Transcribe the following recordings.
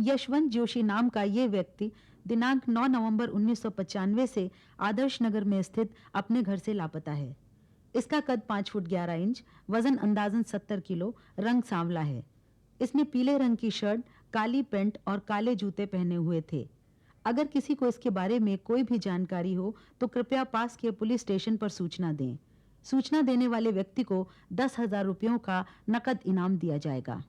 यशवंत जोशी नाम का ये व्यक्ति दिनांक 9 नवंबर 1995 से आदर्श नगर में स्थित अपने घर से लापता है। इसका कद 5 फुट 11 इंच, वजन अंदाजन 70 किलो, रंग सांवला है। इसने पीले रंग की शर्ट, काली पैंट और काले जूते पहने हुए थे। अगर किसी को इसके बारे में कोई भी जानकारी हो तो कृपया पास के पुलिस स्टेशन पर सूचना दें। सूचना देने वाले व्यक्ति को 10,000 रुपयों का नकद इनाम दिया जाएगा।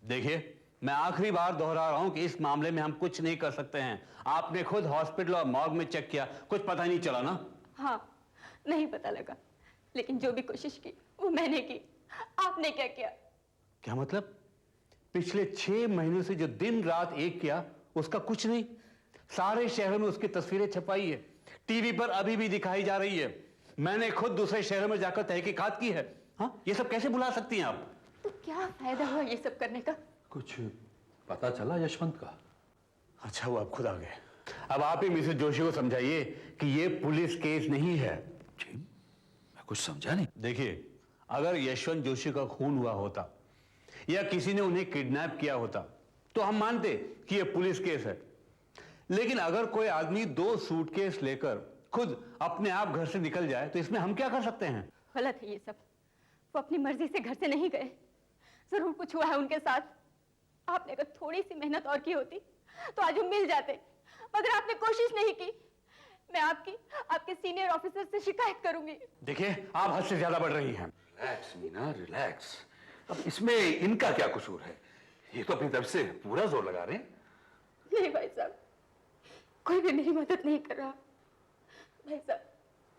देखिए, मैं आखिरी बार दोहरा रहा हूं कि इस मामले में हम कुछ नहीं कर सकते हैं। आपने खुद हॉस्पिटल और मॉर्ग में चेक किया, कुछ पता नहीं चला ना? हाँ, नहीं पता लगा, लेकिन जो भी कोशिश की वो मैंने की। आपने क्या किया? क्या मतलब? पिछले 6 महीने से जो दिन रात एक किया उसका कुछ नहीं? सारे शहरों में उसकी तस्वीरें छपाई है, टीवी पर अभी भी दिखाई जा रही है। मैंने खुद दूसरे शहरों में जाकर तहकीकात की है। हाँ, ये सब कैसे भुला सकती हैं आप? तो क्या फायदा हुआ ये सब करने का? कुछ पता चला यशवंत का? अच्छा, वो आप खुद आ गए। अब आप ही मिसेस जोशी को समझाइए कि ये पुलिस केस नहीं है। जी, मैं कुछ समझा नहीं। देखिए, अगर यशवंत जोशी का खून हुआ होता या किसी ने उन्हें किडनैप किया होता तो हम मानते कि यह पुलिस केस है। लेकिन अगर कोई आदमी 2 सूटकेस लेकर खुद अपने आप घर से निकल जाए तो इसमें हम क्या कर सकते हैं? गलत है ये सब। वो अपनी मर्जी से घर से नहीं गए। जरूर कुछ हुआ है उनके साथ। आपने अगर थोड़ी सी मेहनत और की होती तो आज वो मिल जाते, मगर आपने कोशिश नहीं की। मैं आपके सीनियर ऑफिसर से शिकायत करूंगी। देखिए, आप हद से ज्यादा बढ़ रही हैं। Relax Meena, relax. अब इसमें इनका क्या कसूर है? ये तो अपनी तरफ से पूरा जोर लगा रहे हैं। नहीं भाई साहब, कोई भी मेरी मदद नहीं कर रहा। भाई साहब,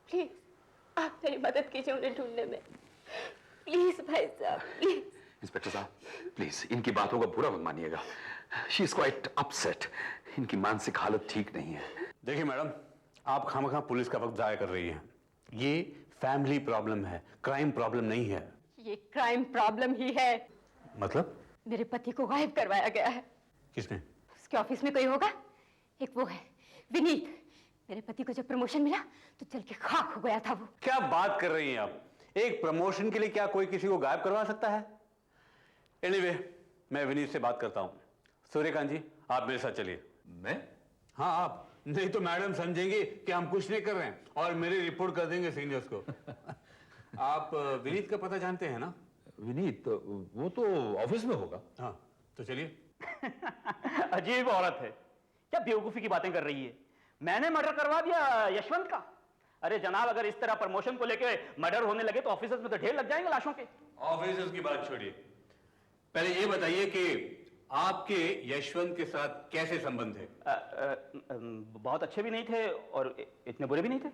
प्लीज आप मेरी मदद कीजिए उन्हें ढूंढने में। प्लीज भाई साहब, प्लीज। इंस्पेक्टर साहब, प्लीज इनकी बातों का बुरा मत मानिएगा। She is quite upset. इनकी मानसिक हालत ठीक नहीं है। देखिए मैडम, आप खामखा पुलिस का वक्त जाया कर रही हैं। ये फैमिली प्रॉब्लम है, क्राइम प्रॉब्लम नहीं है। ये क्राइम प्रॉब्लम ही है। मतलब? मेरे पति को गायब करवाया गया है। किसने? उसके ऑफिस में कोई होगा। एक वो है विनीत। मेरे पति को जब प्रमोशन मिला तो चल के खाक हो गया था वो। क्या बात कर रही हैं आप? एक प्रमोशन के लिए क्या कोई किसी को गायब करवा सकता है? एनीवे, मैं विनीत से बात करता हूं। सूर्यकांत जी, आप मेरे साथ चलिए। मैं? हाँ, आप नहीं तो मैडम समझेंगे कि हम कुछ नहीं कर रहे हैं और मेरी रिपोर्ट कर देंगे सीनियर्स को। आप विनीत का पता जानते हैं ना? विनीत? वो तो ऑफिस में होगा। हाँ, तो चलिए। अजीब औरत है, क्या बेवकूफी की बातें कर रही है। मैंने मर्डर करवा दिया यशवंत का? अरे जनाब, अगर इस तरह प्रमोशन को लेके मर्डर होने लगे तो ऑफिसर्स में तो ढेर लग जाएंगे लाशों के। ऑफिसर्स की बात छोड़िए, पहले ये बताइए कि आपके यशवंत के साथ कैसे संबंध है? बहुत अच्छे भी नहीं थे और इतने बुरे भी नहीं थे।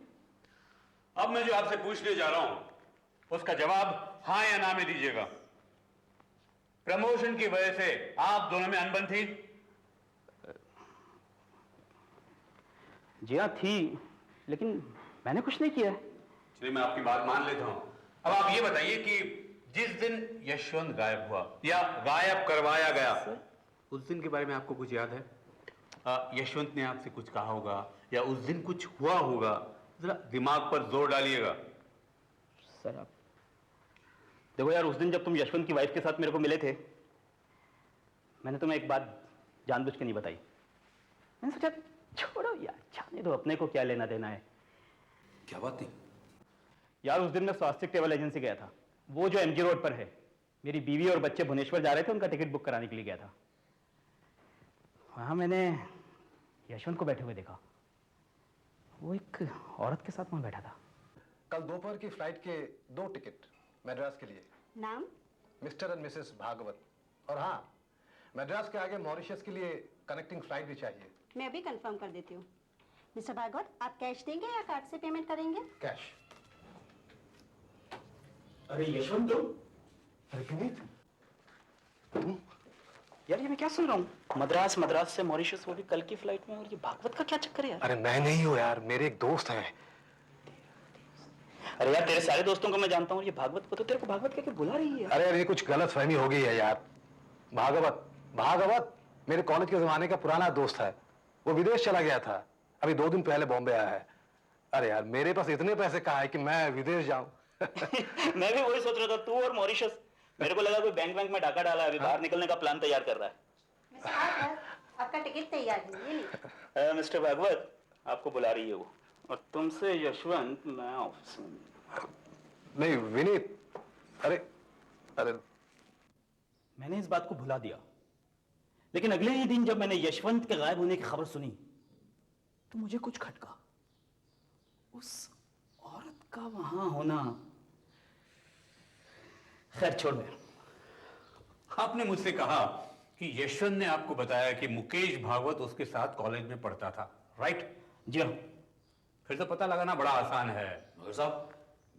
अब मैं जो आपसे पूछने जा रहा हूं उसका जवाब हाँ या ना में दीजिएगा। प्रमोशन की वजह से आप दोनों में अनबन थी? जी हाँ, थी, लेकिन मैंने कुछ नहीं किया। चलिए, मैं आपकी बात मान लेता हूं। अब आप ये बताइए कि जिस दिन यशवंत गायब हुआ या गायब करवाया गया, उस दिन के बारे में आपको कुछ याद है? यशवंत ने आपसे कुछ कहा होगा या उस दिन कुछ हुआ होगा? जरा दिमाग पर जोर डालिएगा। सर आप देखो यार, उस दिन जब तुम यशवंत की वाइफ के साथ मेरे को मिले थे, मैंने तुम्हें एक बात जानबूझ के नहीं बताई। मैंने सोचा छोड़ो यार, जाने दो, अपने को क्या लेना देना है। क्या बात थी? यार उस दिन मैं स्वास्तिक ट्रेवल एजेंसी गया था, वो जो एमजी रोड पर है। मेरी बीवी और बच्चे भुवनेश्वर जा रहे थे, उनका टिकट बुक कराने के लिए गया था। वहां मैंने यशवंत को बैठे हुए देखा। वो एक औरत के साथ वहां बैठा था। कल दोपहर की फ्लाइट के 2 टिकट मद्रास के लिए। नाम? Mister and missus Bhagwat. और हाँ, मद्रास के आगे मॉरिशस के लिए कनेक्टिंग फ्लाइट भी चाहिए। मैं अभी कंफर्म कर देती हूँ। मिस्टर भागवत, आप कैश देंगे या कार्ड से पेमेंट करेंगे? कैश। अरे यशवंत तुम? अरे विनीत, यार ये मैं क्या सुन रहा हूँ? मद्रास से मॉरिशस, वो भी कल की फ्लाइट में, और ये भागवत का क्या चक्कर है यार? अरे मैं नहीं हूँ यार, मेरे एक दोस्त हैं। अरे यार तेरे सारे दोस्तों को मैं जानता हूँ, ये भागवत को तो तेरे को भागवत कहके बुला रही है। अरे यार, ये कुछ गलतफहमी हो गई है यार। भागवत मेरे कॉलेज के जमाने का पुराना दोस्त है। वो विदेश चला गया था, अभी 2 दिन पहले बॉम्बे आया है। अरे यार, मेरे पास इतने पैसे कहाँ है कि मैं विदेश जाऊं। मैं भी वही सोच रहा था, तू और मॉरिशस। मेरे को लगा कोई बैंक में डाका डाला है, अभी बाहर निकलने का प्लान तैयार कर रहा है। मिस्टर भागवत, आपका टिकट तैयार है, ये लीजिए। मिस्टर भागवत आपको बुला रही है वो, और तुमसे यशवंत मैं ऑफिस में। नहीं विनीत, अरे मैंने इस बात को भुला दिया, लेकिन अगले ही दिन जब मैंने यशवंत के गायब होने की खबर सुनी तो मुझे कुछ खटका। उस औरत का वहां होना। खैर छोड़ो। आपने मुझसे कहा कि यशवंत ने आपको बताया कि मुकेश भागवत उसके साथ कॉलेज में पढ़ता था, राइट? जी हाँ। फिर तो पता लगाना बड़ा आसान है। मगर साहब,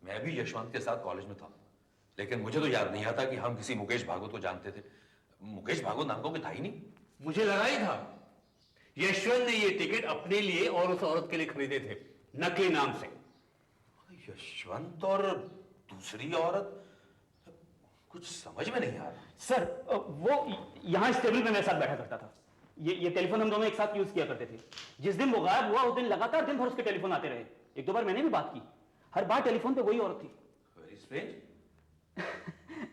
मैं भी यशवंत के साथ कॉलेज में था, लेकिन मुझे तो याद नहीं आता कि हम किसी मुकेश भागवत को जानते थे। मुकेश भागवत नाम का कोई था ही नहीं। मुझे लगा ही था यशवंत ने ये टिकट अपने लिए और उस औरत के लिए खरीदे थे, नकली नाम से। यशवंत और दूसरी औरत, कुछ समझ में नहीं आ रहा। सर वो यहाँ इस टेबल पे मेरे साथ बैठा करता था। ये टेलीफोन हम दोनों एक साथ यूज किया करते थे। जिस दिन वो गायब हुआ उस दिन लगातार दिन भर उसके टेलीफोन आते रहे। 1-2 बार मैंने भी बात की, हर बार टेलीफोन पे वही औरत थी। Very strange.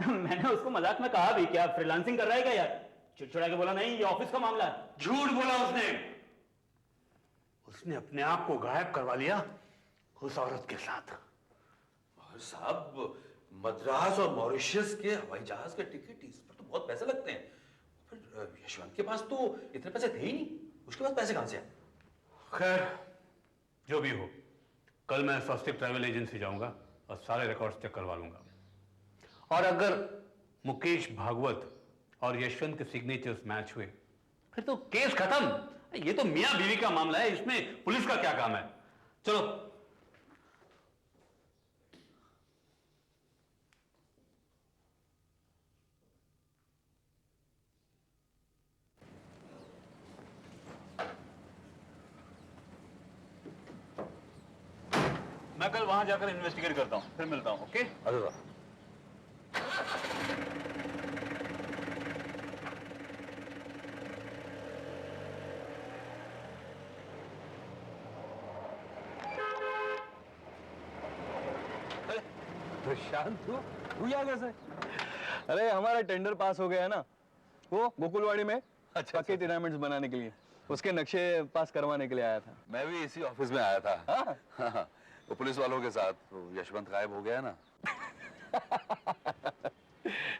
मैंने उसको मजाक में कहा भी, क्या फ्रीलांसिंग कर रहा है क्या यार? चिड़चिड़ा के बोला, नहीं ये ऑफिस का मामला है। झूठ बोला उसने अपने आप को गायब करवा लिया उस औरत के साथ। और साहब, मद्रास और मॉरिशस के हवाई जहाज के टिकट, इस पर तो बहुत पैसे लगते हैं। फिर यशवंत के पास तो इतने पैसे थे ही नहीं, उसके पास पैसे कहां से आए? खैर जो भी हो, कल मैं स्वास्तिक ट्रैवल एजेंसी जाऊंगा और सारे रिकॉर्ड्स चेक करवा लूंगा। और अगर मुकेश भागवत और यशवंत के सिग्नेचर्स मैच हुए फिर तो केस खत्म। ये तो मियां बीवी का मामला है, इसमें पुलिस का क्या काम है? चलो। मैं कल वहां जाकर इन्वेस्टिगेट करता हूं, फिर मिलता हूं। ओके? अच्छा। प्रशांत, तू यहाँ कैसे? अरे हमारा टेंडर पास हो गया है ना, वो गोकुलवाड़ी में पक्के टेनामेंट्स बनाने के लिए, उसके नक्शे पास करवाने के लिए आया था। मैं भी इसी ऑफिस में आया था। हाँ? हाँ, वो पुलिस वालों के साथ। वो यशवंत गायब हो गया ना।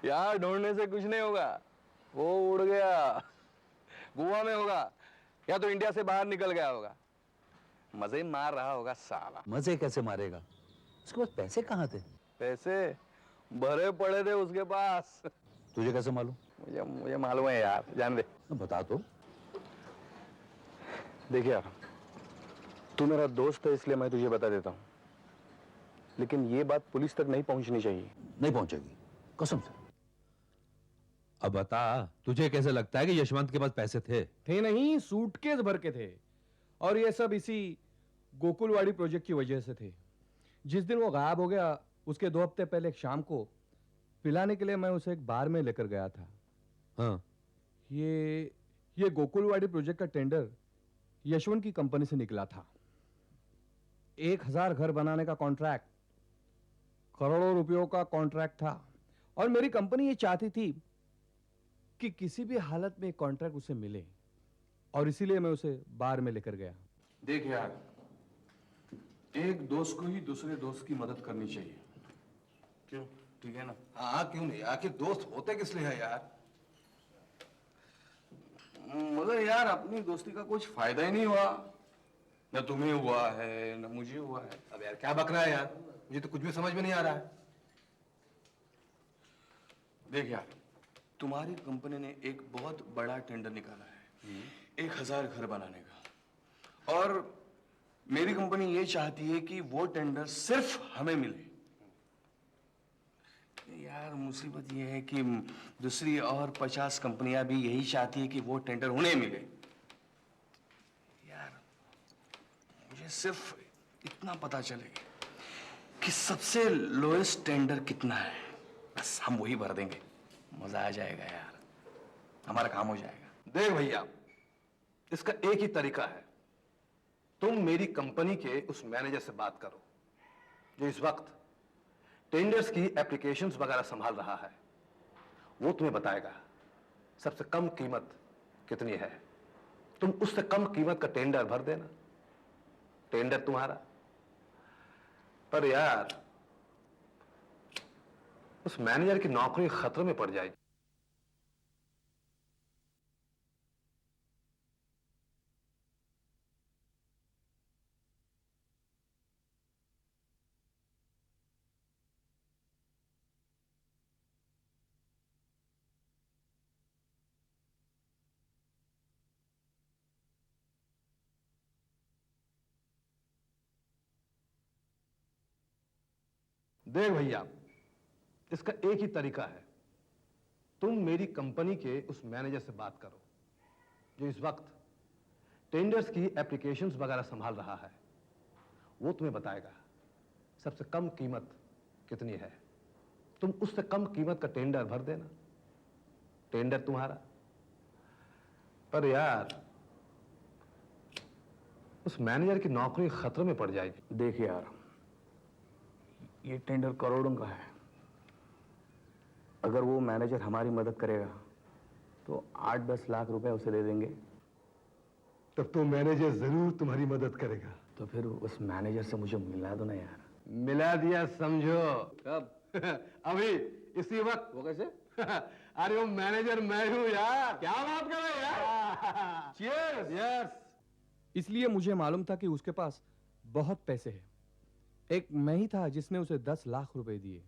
यार ढूंढने से कुछ नहीं होगा, वो उड़ गया, गोवा में होगा या तो इंडिया से बाहर निकल गया होगा। मजे मार रहा होगा साला। मजे कैसे मारेगा? उसके पास पैसे कहाँ थे? पैसे भरे पड़े थे उसके पास। तुझे कैसे मालूम? मुझे मालूम है यार, जान दे। बता तो। देखिए यार, तू मेरा दोस्त है इसलिए मैं तुझे बता देता हूँ, लेकिन ये बात पुलिस तक नहीं पहुंचनी चाहिए। नहीं पहुंचेगी, कसम से। अब बता, तुझे कैसे लगता है कि यशवंत के पास पैसे थे? थे नहीं, सूटकेस भर के थे, और ये सब इसी गोकुलवाड़ी प्रोजेक्ट की वजह से थे। जिस दिन वो गायब हो गया उसके 2 हफ्ते पहले एक शाम को पिलाने के लिए मैं उसे एक बार में लेकर गया था। हाँ। ये गोकुलवाड़ी प्रोजेक्ट का टेंडर यशवंत की कंपनी से निकला था। 1000 घर बनाने का कॉन्ट्रैक्ट करोड़ों रुपयों का कॉन्ट्रैक्ट था और मेरी कंपनी ये चाहती थी कि किसी भी हालत में कॉन्ट्रैक्ट उसे मिले, और इसीलिए मैं उसे बार में लेकर गया। देख यार, एक दोस्त को ही दूसरे दोस्त की मदद करनी चाहिए। क्यों? ठीक है ना? हाँ, क्यों नहीं? आखिर दोस्त होते किस लिए है यार? मगर यार अपनी दोस्ती का कुछ फायदा ही नहीं हुआ। न तुम्हें हुआ है न मुझे हुआ है। अब यार क्या बक रहा है यार? मुझे तो कुछ भी समझ में नहीं आ रहा है। देख यार, तुम्हारी कंपनी ने एक बहुत बड़ा टेंडर निकाला है 1000 घर बनाने का, और मेरी कंपनी ये चाहती है कि वो टेंडर सिर्फ हमें मिले। यार मुसीबत ये है कि दूसरी और 50 कंपनियां भी यही चाहती है कि वो टेंडर उन्हें मिले। यार मुझे सिर्फ इतना पता चले कि सबसे लोएस्ट टेंडर कितना है, बस हम वही भर देंगे, मजा आ जाएगा यार, हमारा काम हो जाएगा। देख भैया, इसका एक ही तरीका है। तुम मेरी कंपनी के उस मैनेजर से बात करो जो इस वक्त टेंडर्स की एप्लीकेशंस वगैरह संभाल रहा है। वो तुम्हें बताएगा सबसे कम कीमत कितनी है। तुम उससे कम कीमत का टेंडर भर देना, टेंडर तुम्हारा। पर यार उस मैनेजर की नौकरी खतरे में पड़ जाएगी। देख भैया, इसका एक ही तरीका है। तुम मेरी कंपनी के उस मैनेजर से बात करो जो इस वक्त टेंडर्स की एप्लीकेशंस वगैरह संभाल रहा है। वो तुम्हें बताएगा सबसे कम कीमत कितनी है। तुम उससे कम कीमत का टेंडर भर देना, टेंडर तुम्हारा। पर यार उस मैनेजर की नौकरी खतरे में पड़ जाएगी। देख यार, ये टेंडर करोड़ों का है। अगर वो मैनेजर हमारी मदद करेगा तो 8-10 लाख रुपए उसे दे देंगे। तब तो मैनेजर जरूर तुम्हारी मदद करेगा। तो फिर उस मैनेजर से मुझे मिला दो ना यार। मिला दिया समझो। कब? अभी इसी वक्त। वो कैसे? अरे वो मैनेजर मैं हूं यार। क्या बात कर रहे हो यार? Cheers! Yes! इसलिए मुझे मालूम था कि उसके पास बहुत पैसे हैं। एक मैं ही था जिसने उसे 10 लाख रुपए दिए।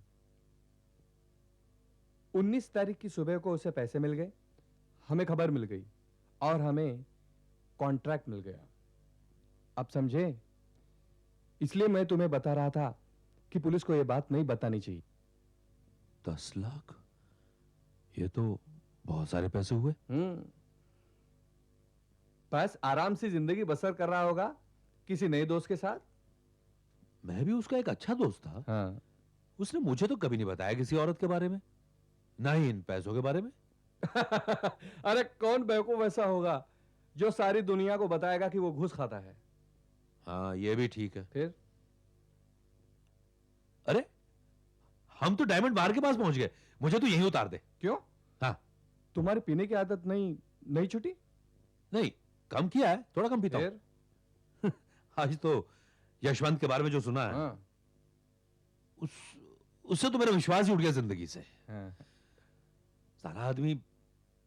19 तारीख की सुबह को उसे पैसे मिल गए, हमें खबर मिल गई और हमें कॉन्ट्रैक्ट मिल गया। अब समझे? इसलिए मैं तुम्हें बता रहा था कि पुलिस को यह बात नहीं बतानी चाहिए। 10 लाख? ये तो बहुत सारे पैसे हुए। बस आराम से जिंदगी बसर कर रहा होगा किसी नए दोस्त के साथ। मैं भी उसका एक अच्छा दोस्त था। हाँ। उसने मुझे तो कभी नहीं बताया किसी औरत के बारे में, ना ही इन पैसों के बारे में। अरे कौन बेवकूफ ऐसा होगा जो सारी दुनिया को बताएगा कि वो घूस खाता है। हाँ, ये भी ठीक है। फिर अरे हम तो डायमंड बार के पास पहुंच गए, मुझे तो यहीं उतार दे। क्यों? हाँ। तुम्हारी पीने की आदत नहीं छूटी? नहीं, कम किया है, थोड़ा कम पीता हूं। आज तो यशवंत के बारे में जो सुना है, हाँ। उससे तो मेरा विश्वास ही उठ गया जिंदगी से। हाँ। साला आदमी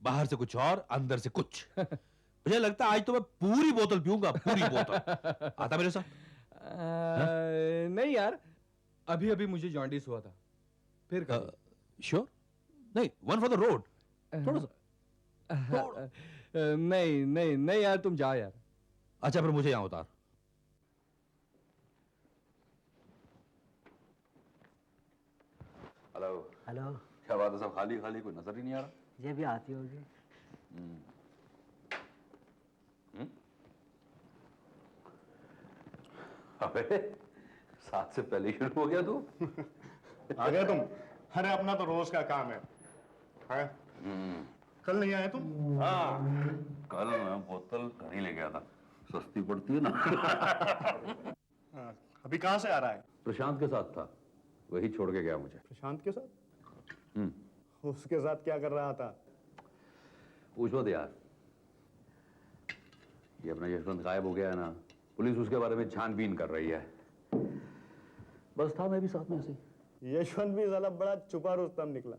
बाहर से कुछ और अंदर से कुछ। मुझे लगता है आज तो मैं पूरी बोतल पीऊंगा, पूरी बोतल। आता मेरे साथ? नहीं यार, अभी अभी मुझे जॉन्डिस हुआ था। फिर श्योर? नहीं, वन फॉर द रोड। थोड़ा सा। नहीं यार, तुम जाओ यार। अच्छा, फिर मुझे यहां उतार। हेलो। हेलो। क्या बात है, सब खाली खाली, कोई नजर ही नहीं आ रहा। ये भी आती होगी। अबे 7 से पहले ही शुरू हो गया तू। आ गए तुम? अरे अपना तो रोज का काम है। कल नहीं आए तुम? हाँ, कल मैं बोतल घर ही ले गया था, सस्ती पड़ती है ना। अभी कहाँ से आ रहा है? प्रशांत के साथ था, वही छोड़ के गया मुझे। प्रशांत के साथ? उसके साथ क्या कर रहा था? पूछो तो यार। ये अपना यशवंत गायब हो गया है ना, पुलिस उसके बारे में छानबीन कर रही है। बस था मैं भी साथ में ऐसे। यशवंत भी साला बड़ा छुपा रुस्तम निकला,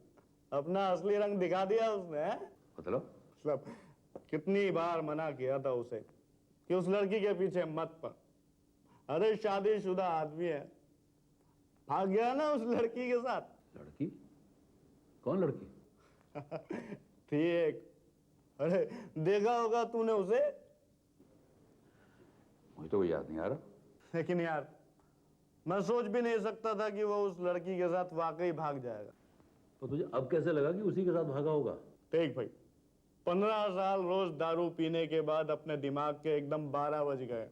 अपना असली रंग दिखा दिया उसने। मतलब कितनी बार मना किया था उसे कि उस लड़की के पीछे मत पड़। अरे शादीशुदा आदमी है, भाग गया ना उस लड़की के साथ। लड़की? कौन लड़की? थी एक। अरे देखा होगा तूने उसे। मुझे तो कोई याद नहीं आ रहा। लेकिन यार मैं सोच भी नहीं सकता था कि वो उस लड़की के साथ वाकई भाग जाएगा। तो तुझे अब कैसे लगा कि उसी के साथ भागा होगा? देख भाई, 15 साल रोज दारू पीने के बाद अपने दिमाग के एकदम 12 बज गए।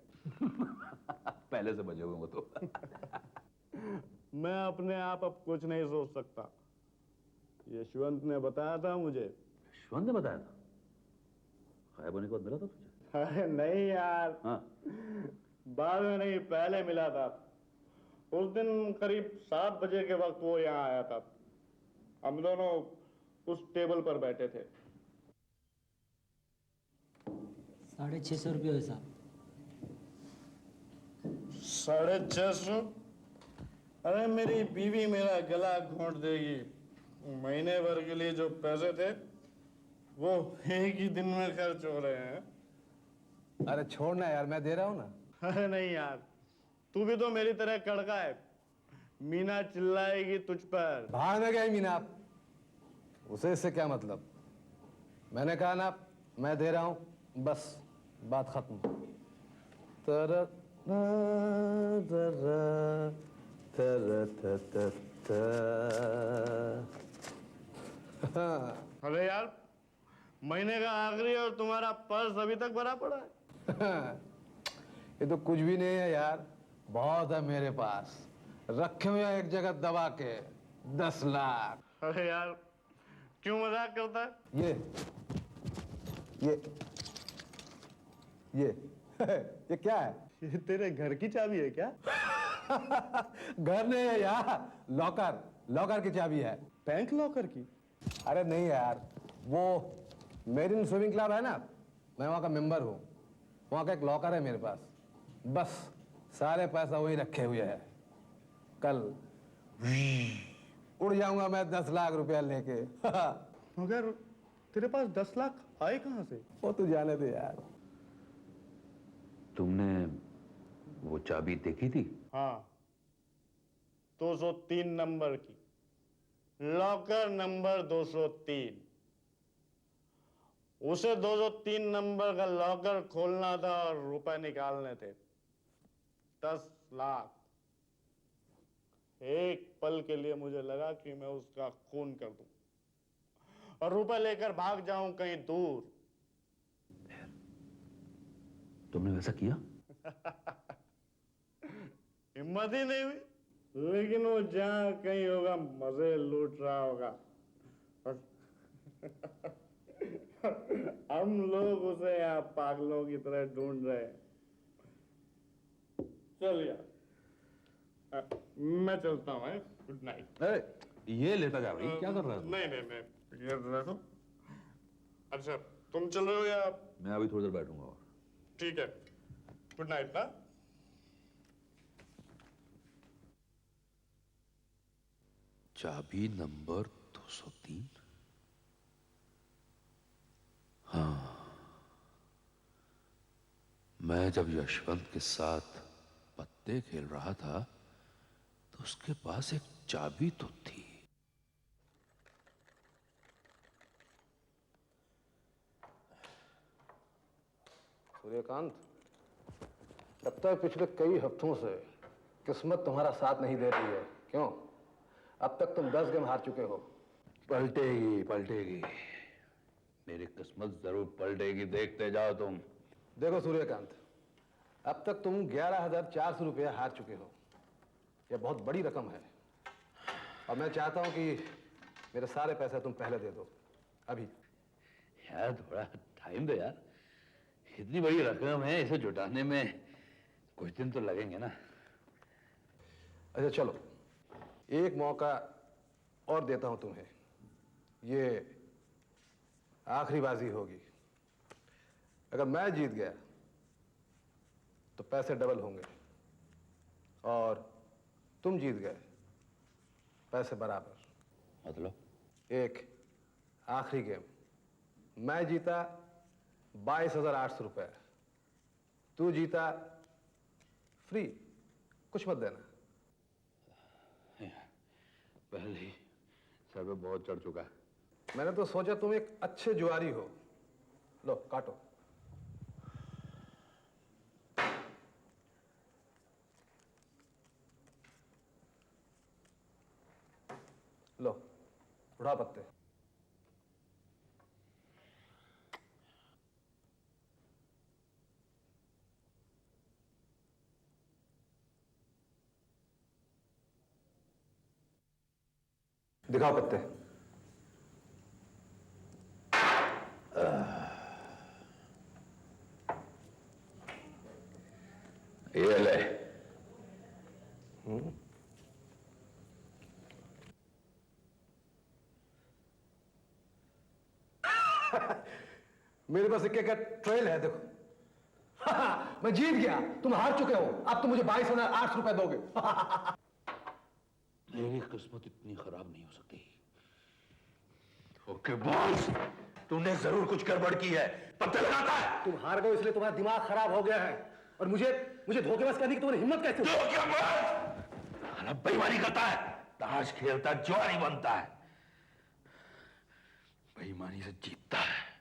पहले से बजे हुए वो तो। मैं अपने आप अब कुछ नहीं सोच सकता। यशवंत ने बताया था मुझे। यशवंत ने बताया था? गायब होने के बाद मिला था तुझे? अरे नहीं यार। हाँ। बाद में नहीं, पहले मिला था। उस दिन करीब 7 बजे के वक्त वो यहाँ आया था। हम दोनों उस टेबल पर बैठे थे। 650 रुपये हुए साहब। 650? अरे मेरी बीवी मेरा गला घोंट देगी। महीने भर के लिए जो पैसे थे वो एक ही दिन में खर्च हो रहे हैं। अरे छोड़ना यार, मैं दे रहा हूँ ना। अरे नहीं यार, तू भी तो मेरी तरह कड़का है। मीना चिल्लाएगी तुझ पर। भाड़ में गई मीना, उसे इससे क्या मतलब? मैंने कहा ना मैं दे रहा हूँ, बस बात खत्म। तर अरे यार, महीने का आखिरी और तुम्हारा पर्स अभी तक भरा पड़ा है। ये तो कुछ भी नहीं है यार, बहुत है मेरे पास। रखे हुए हैं एक जगह दबा के 10 लाख। अरे यार क्यों मजाक करता है? ये ये क्या है? ये तेरे घर की चाबी है क्या? घर नहीं है यार, लॉकर की चाबी है। बैंक लॉकर की? अरे नहीं यार, वो मेरिन स्विमिंग क्लब है ना, मैं वहाँ का मेंबर हूँ। वहाँ का एक लॉकर है मेरे पास, बस सारे पैसा वही रखे हुए है। कल उड़ जाऊंगा मैं 10 लाख रुपया लेके। मगर तेरे पास 10 लाख आए कहाँ से? वो तू जाने दे यार। तुमने वो चाबी देखी थी? हाँ, 203 नंबर की, लॉकर नंबर 203। उसे 203 नंबर का लॉकर खोलना था और रुपए निकालने थे 10 लाख। एक पल के लिए मुझे लगा कि मैं उसका खून कर दूं और रुपए लेकर भाग जाऊं कहीं दूर। तुमने वैसा किया? हिम्मत ही नहीं हुई, लेकिन वो जहां कहीं होगा मजे लूट रहा होगा। हम लोग उसे यहाँ पागलों की तरह ढूंढ रहे हैं। चल यार, मैं चलता हूँ। Good night. अरे ये लेता जा भाई, क्या कर रहा है? नहीं नहीं नहीं, ये रखो। अच्छा तुम चल रहे हो या? मैं अभी थोड़ी देर बैठूंगा और। ठीक है, गुड नाइट ना। चाबी नंबर 203। हाँ, मैं जब यशवंत के साथ पत्ते खेल रहा था तो उसके पास एक चाबी तो थी। सूर्यकांत, अब तक पिछले कई हफ्तों से किस्मत तुम्हारा साथ नहीं दे रही है, क्यों? अब तक तुम 10 गेम हार चुके हो। पलटेगी पलटेगी, मेरी किस्मत जरूर पलटेगी, देखते जाओ तुम। देखो सूर्यकांत, अब तक तुम 11,400 रुपया हार चुके हो। यह बहुत बड़ी रकम है और मैं चाहता हूं कि मेरे सारे पैसे तुम पहले दे दो, अभी। यार थोड़ा टाइम दो यार, इतनी बड़ी रकम है, इसे जुटाने में कुछ दिन तो लगेंगे ना। अच्छा चलो, एक मौका और देता हूं तुम्हें, ये आखिरी बाजी होगी। अगर मैं जीत गया तो पैसे डबल होंगे, और तुम जीत गए पैसे बराबर। मतलब? एक आखिरी गेम, मैं जीता 22,800 रुपए, तू जीता फ्री, कुछ मत देना। पहले ही सर पे बहुत चढ़ चुका है। मैंने तो सोचा तुम एक अच्छे जुआरी हो। लो काटो। लो उड़ा पत्ते। दिखाओ पत्ते। ये ले। मेरे पास सिक्के का ट्रेल है, देखो। मैं जीत गया, तुम हार चुके हो। अब तुम मुझे 22,800 रुपए दोगे। मेरी किस्मत इतनी खराब नहीं हो सकती। ओके बॉस, तूने जरूर कुछ गड़बड़ की है। पत्ते लगाता है। तुम हार गए इसलिए तुम्हारा दिमाग खराब हो गया है, और मुझे धोखेबाज कहने की तुम्हारी हिम्मत कैसे हुई? धोखेबाज बेईमानी करता है, ताश खेलता जुआरी बनता है, बेईमानी से जीतता है।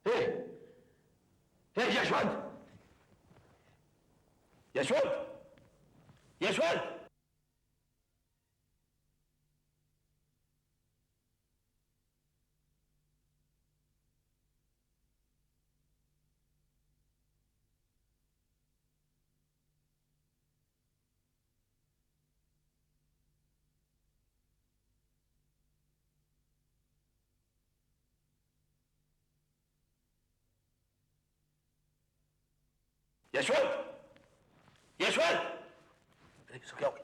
हे, यशवंत, यशवंत, यशवंत! यशवंत, यशवंत! इसको क्या हो गया?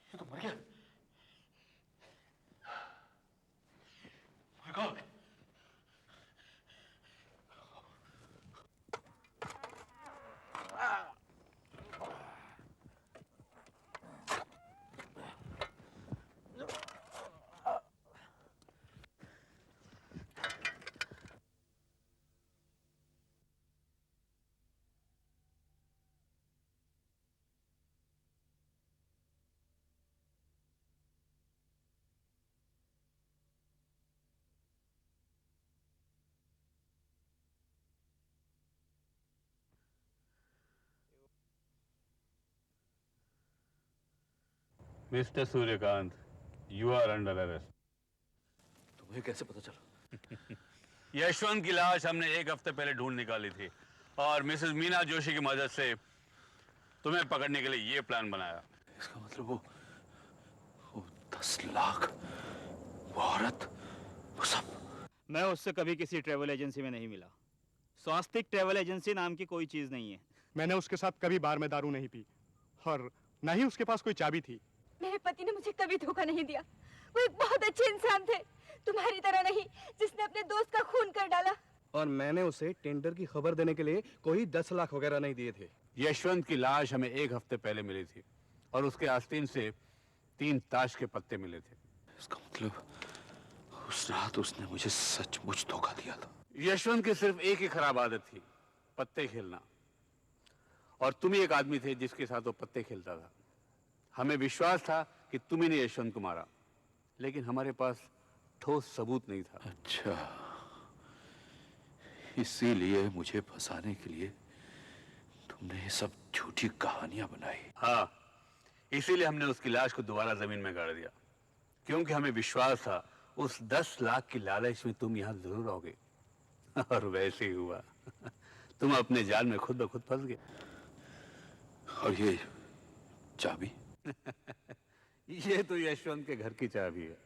ये तो मर गया। My God! Mister Suryakant, you are under arrest. तुम्हें कैसे पता चला? यशवंत की लाश हमने 1 हफ्ते पहले ढूंढ निकाली थी, और मिसेस मीना जोशी की मदद से तुम्हें पकड़ने के लिए ये प्लान बनाया। इसका मतलब वो 10 लाख, वो औरत, वो सब। मैं उससे कभी किसी ट्रैवल एजेंसी में नहीं मिला। स्वास्तिक ट्रैवल एजेंसी नाम की कोई चीज नहीं है। मैंने उसके साथ कभी बार में दारू नहीं पी, और न ही उसके पास कोई चाबी थी। मेरे पति ने मुझे कभी धोखा नहीं दिया। वो एक बहुत अच्छे इंसान थे, तुम्हारी तरह नहीं जिसने अपने दोस्त का खून कर डाला। और मैंने उसे टेंडर की खबर देने के लिए कोई 10 लाख वगैरह नहीं दिए थे। यशवंत की लाश हमें 1 हफ्ते पहले मिली थी, और उसके आस्तीन से 3 ताश के पत्ते मिले थे। इसका मतलब उस रात उसने मुझे सचमुच धोखा दिया था। यशवंत की सिर्फ एक ही खराब आदत थी, पत्ते खेलना, और तुम ही एक आदमी थे जिसके साथ वो पत्ते खेलता था। हमें विश्वास था कि तुम ही ने यशवंत को मारा, लेकिन हमारे पास ठोस सबूत नहीं था। अच्छा, इसीलिए मुझे फंसाने के लिए तुमने ये सब झूठी कहानियां बनाई। हाँ, इसीलिए हमने उसकी लाश को दोबारा जमीन में गाड़ दिया, क्योंकि हमें विश्वास था उस 10 लाख की लालच में तुम यहां जरूर आओगे। और वैसे ही हुआ। तुम अपने जाल में खुद ब खुद फंस गए। और ये चाबी? ये तो यशवंत के घर की चाबी है।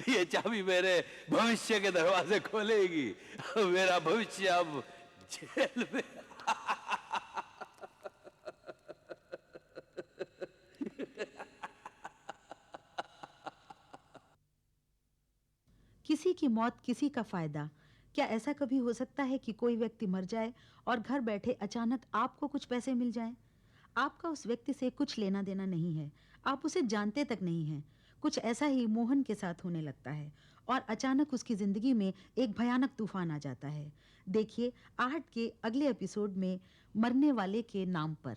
ये चाबी मेरे भविष्य के दरवाजे खोलेगी। मेरा भविष्य अब जेल में। किसी की मौत किसी का फायदा। क्या ऐसा कभी हो सकता है कि कोई व्यक्ति मर जाए और घर बैठे अचानक आपको कुछ पैसे मिल जाएं? आपका उस व्यक्ति से कुछ लेना देना नहीं है, आप उसे जानते तक नहीं हैं। कुछ ऐसा ही मोहन के साथ होने लगता है और अचानक उसकी जिंदगी में एक भयानक तूफान आ जाता है। देखिए 8 के अगले एपिसोड में मरने वाले के नाम पर।